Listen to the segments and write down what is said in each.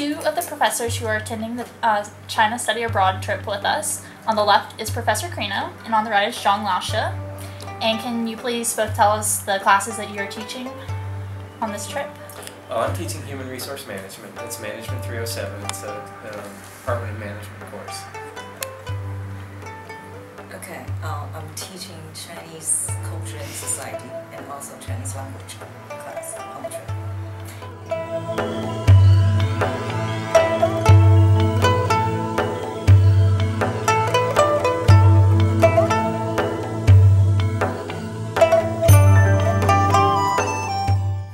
two of the professors who are attending the China Study Abroad trip with us. On the left is Professor Crino, and on the right is Zhang Laoshe. And can you please both tell us the classes that you're teaching on this trip? I'm teaching Human Resource Management. It's Management 307. It's a Department of Management course. Okay, I'm teaching Chinese culture and society and also Chinese language class on the trip.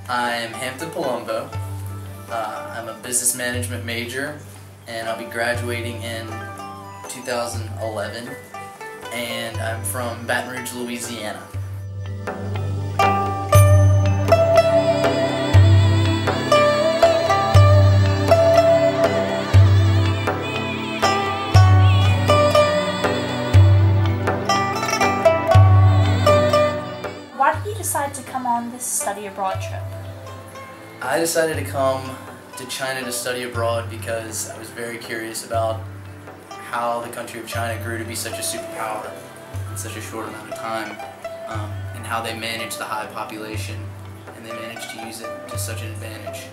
I'm Hampton Palumbo. I'm a business management major and I'll be graduating in 2011, and I'm from Baton Rouge, Louisiana. Why did you decide to come on this study abroad trip? I decided to come to China to study abroad because I was very curious about how the country of China grew to be such a superpower in such a short amount of time, and how they managed the high population and they managed to use it to such an advantage.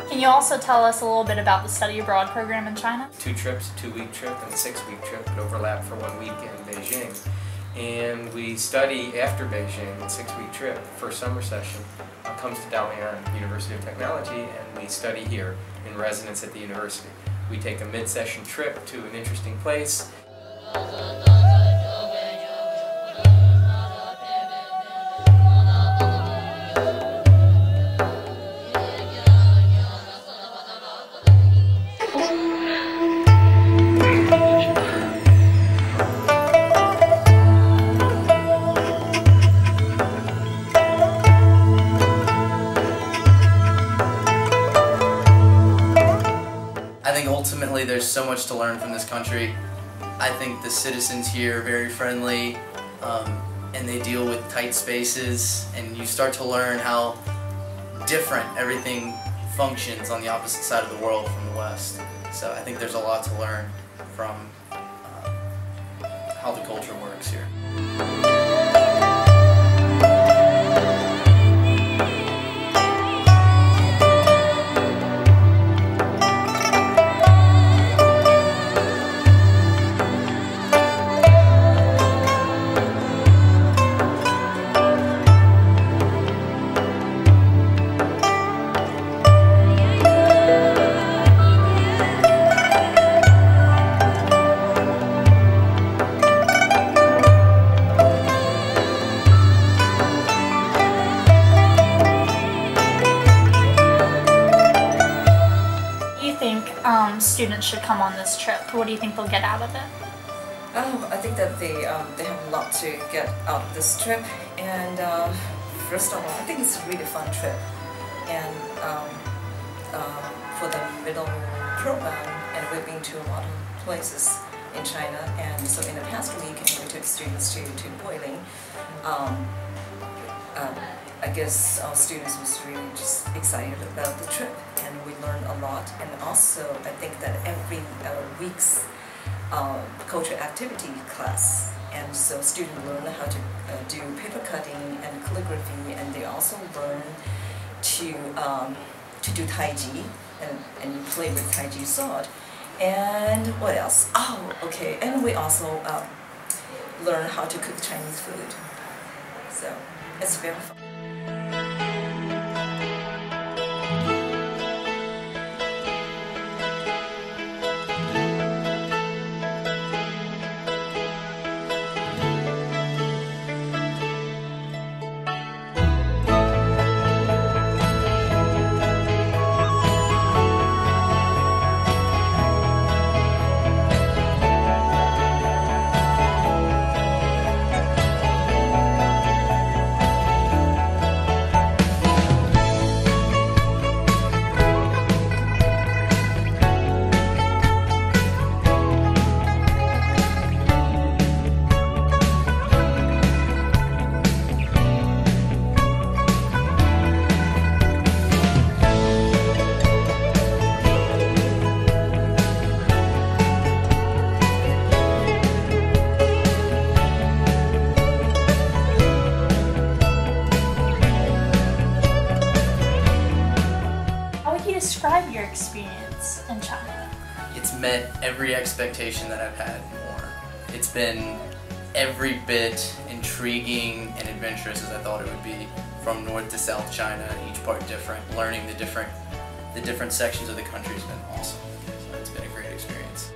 Can you also tell us a little bit about the study abroad program in China? 2 trips, a 2-week trip and a 6-week trip that overlap for 1 week in Beijing. And we study after Beijing, the 6-week trip. First summer session comes to Dalian University of Technology, and we study here in residence at the university. We take a mid-session trip to an interesting place. I think ultimately there's so much to learn from this country. I think the citizens here are very friendly, and they deal with tight spaces, and you start to learn how different everything functions on the opposite side of the world from the West. So I think there's a lot to learn from how the culture works here. Students should come on this trip? What do you think they'll get out of it? Oh, I think that they have a lot to get out of this trip, and first of all, I think it's a really fun trip, and for the middle program, and we've been to a lot of places in China, and so in the past week we took students to Guilin. I guess our students was really just excited about the trip, and we learned a lot. And also, I think that every week's cultural activity class, and so students learn how to do paper cutting and calligraphy, and they also learn to do Tai Chi and play with Tai Chi sword. And what else? Oh, okay. And we also learn how to cook Chinese food. So it's very fun. met every expectation that I've had and more. It's been every bit intriguing and adventurous as I thought it would be. From North to South China, each part different. Learning the different sections of the country has been awesome. So it's been a great experience.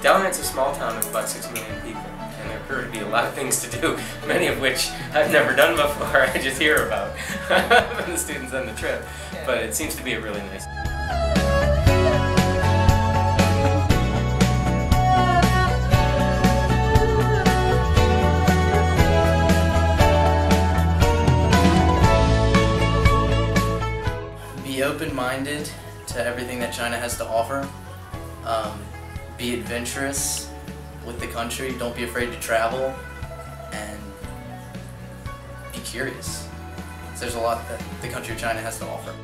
Dalian's a small town of about 6 million people, and there appear to be a lot of things to do, many of which I've never done before. I just hear about from the students on the trip, but it seems to be a really nice. Be open-minded to everything that China has to offer. Be adventurous with the country. Don't be afraid to travel, and be curious. There's a lot that the country of China has to offer.